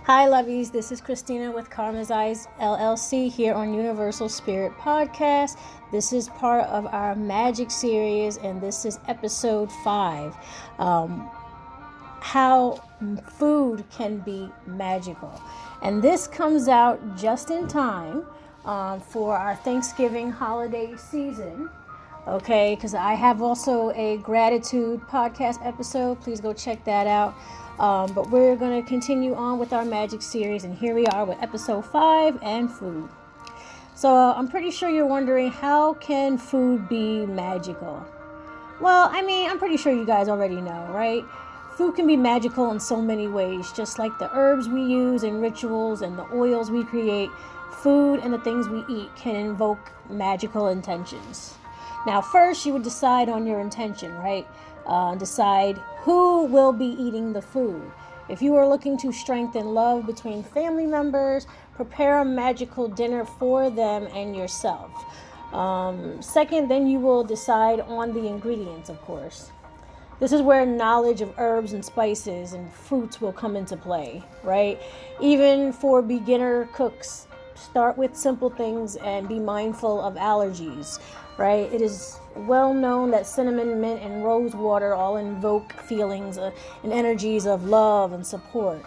Hi, lovies. This is Christina with Karma's Eyes LLC here on Universal Spirit Podcast. This is part of our Magic series, and this is episode 5. How food can be magical. And this comes out just in time for our Thanksgiving holiday season. Okay, because I have also a gratitude podcast episode. Please go check that out. But we're going to continue on with our magic series, and here we are with episode 5 and food. So I'm pretty sure you're wondering, how can food be magical? Well, I'm pretty sure you guys already know, right? Food can be magical in so many ways, just like the herbs we use in rituals and the oils we create. Food and the things we eat can invoke magical intentions. Now, first, you would decide on your intention, right? Decide who will be eating the food. If you are looking to strengthen love between family members, prepare a magical dinner for them and yourself. Second, then you will decide on the ingredients, of course. This is where knowledge of herbs and spices and fruits will come into play, right? Even for beginner cooks, start with simple things and be mindful of allergies, right? It is well known that cinnamon, mint, and rose water all invoke feelings and energies of love and support.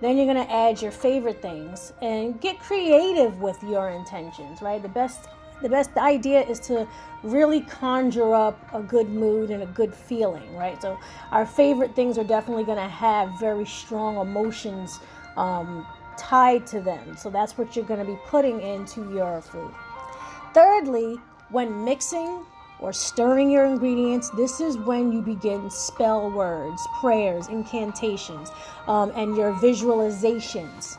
Then you're going to add your favorite things and get creative with your intentions, right? The best idea is to really conjure up a good mood and a good feeling, right? So our favorite things are definitely going to have very strong emotions tied to them. So that's what you're going to be putting into your food. Thirdly, when mixing or stirring your ingredients, this is when you begin spell words, prayers, incantations, and your visualizations.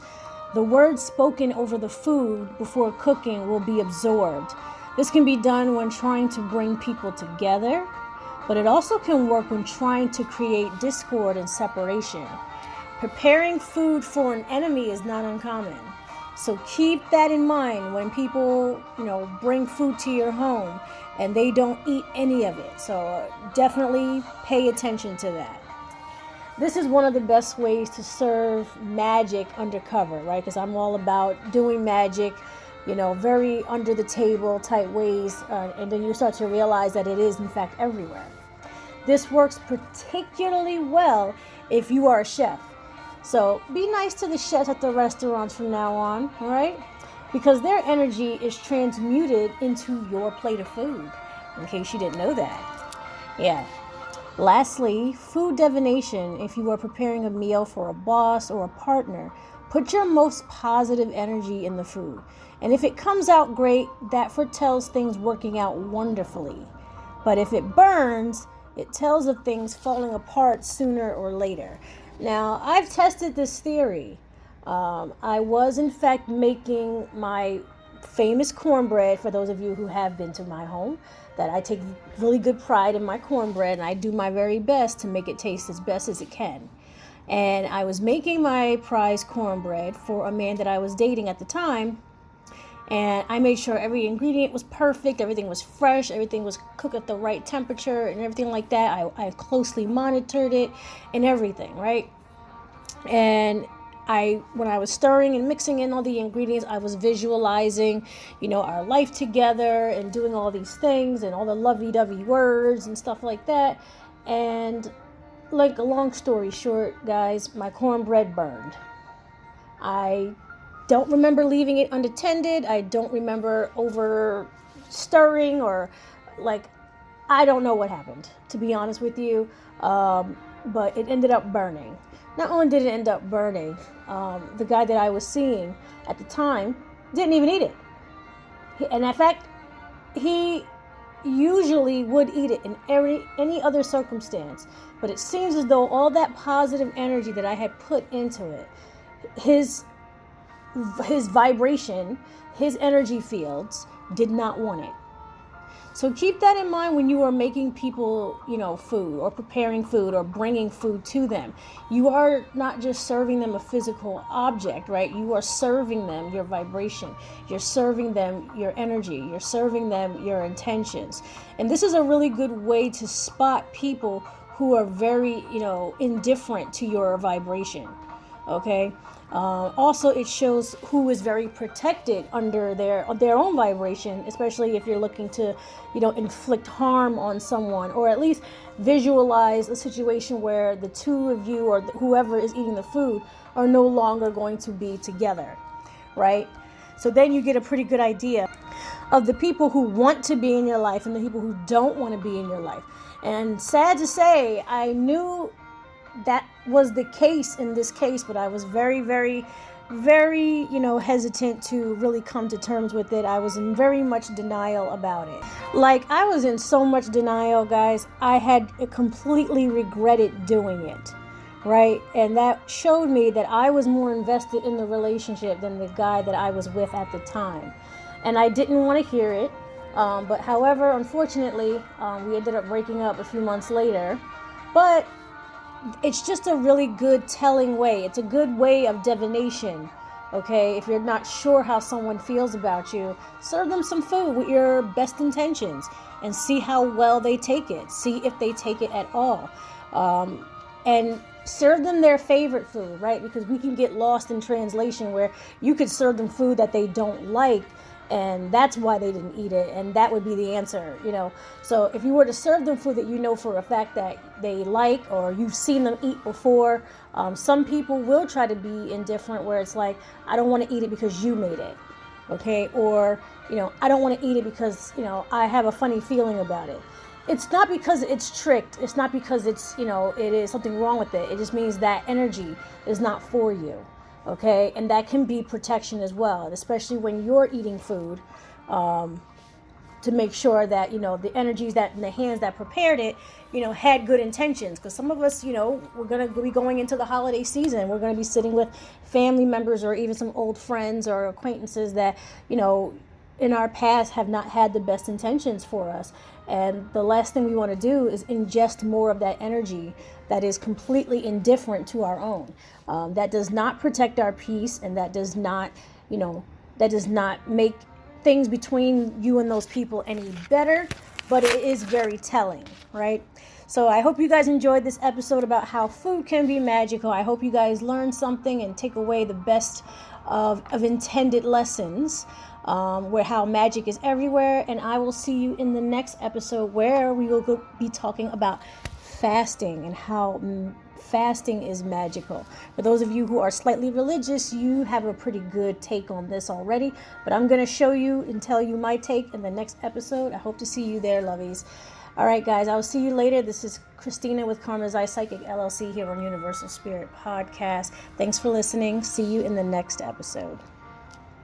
The words spoken over the food before cooking will be absorbed. This can be done when trying to bring people together, but it also can work when trying to create discord and separation. Preparing food for an enemy is not uncommon. So keep that in mind when people, bring food to your home and they don't eat any of it. So definitely pay attention to that. This is one of the best ways to serve magic undercover, right? Because I'm all about doing magic, very under the table type ways. And then you start to realize that it is in fact everywhere. This works particularly well if you are a chef. So be nice to the chefs at the restaurants from now on, all right? Because their energy is transmuted into your plate of food, in case you didn't know that. Yeah. Lastly, food divination. If you are preparing a meal for a boss or a partner, put your most positive energy in the food. And if it comes out great, that foretells things working out wonderfully. But if it burns, it tells of things falling apart sooner or later. Now, I've tested this theory. I was, in fact, making my famous cornbread, for those of you who have been to my home, that I take really good pride in my cornbread, and I do my very best to make it taste as best as it can. And I was making my prize cornbread for a man that I was dating at the time, and I made sure every ingredient was perfect, everything was fresh, everything was cooked at the right temperature and everything like that. I closely monitored it and everything, right? And when I was stirring and mixing in all the ingredients, I was visualizing, our life together and doing all these things and all the lovey-dovey words and stuff like that. And like a long story short, guys, my cornbread burned. I don't remember leaving it unattended. I don't remember over stirring or I don't know what happened, to be honest with you. But it ended up burning. Not only did it end up burning, the guy that I was seeing at the time didn't even eat it. And in fact, he usually would eat it in any other circumstance. But it seems as though all that positive energy that I had put into it, his vibration, his energy fields did not want it. So keep that in mind when you are making people, food or preparing food or bringing food to them. You are not just serving them a physical object, right? You are serving them your vibration. You're serving them your energy. You're serving them your intentions. And this is a really good way to spot people who are very, indifferent to your vibration. Okay. Also, it shows who is very protected under their own vibration, especially if you're looking to, inflict harm on someone, or at least visualize a situation where the two of you or whoever is eating the food are no longer going to be together, right? So then you get a pretty good idea of the people who want to be in your life and the people who don't want to be in your life. And sad to say, I knew that was the case in this case, but I was very, very, very, hesitant to really come to terms with it. I was in very much denial about it. Like, I was in so much denial, guys. I had completely regretted doing it, right? And that showed me that I was more invested in the relationship than the guy that I was with at the time. And I didn't want to hear it. But however, unfortunately, we ended up breaking up a few months later. But it's just a really good telling way. It's a good way of divination. Okay, if you're not sure how someone feels about you, serve them some food with your best intentions and see how well they take it. See if they take it at all. And serve them their favorite food, right? Because we can get lost in translation where you could serve them food that they don't like, and that's why they didn't eat it, and that would be the answer, So if you were to serve them food that you know for a fact that they like, or you've seen them eat before, some people will try to be indifferent, where it's like, I don't want to eat it because you made it, okay? Or, I don't want to eat it because, I have a funny feeling about it. It's not because it's tricked. It's not because it's, it is something wrong with it. It just means that energy is not for you. Okay, and that can be protection as well, especially when you're eating food, to make sure that, the energies that in the hands that prepared it, had good intentions. Because some of us, we're going to be going into the holiday season. We're going to be sitting with family members or even some old friends or acquaintances that, in our past have not had the best intentions for us. And the last thing we want to do is ingest more of that energy that is completely indifferent to our own. That does not protect our peace, and that does not, make things between you and those people any better, but it is very telling, right? So I hope you guys enjoyed this episode about how food can be magical. I hope you guys learned something and take away the best of intended lessons, where how magic is everywhere. And I will see you in the next episode, where we will be talking about fasting and how fasting is magical. For those of you who are slightly religious, you have a pretty good take on this already, but I'm going to show you and tell you my take in the next episode. I hope to see you there, lovies. All right, guys, I'll see you later. This is Christina with Karma's Eye Psychic LLC here on Universal Spirit Podcast. Thanks for listening. See you in the next episode.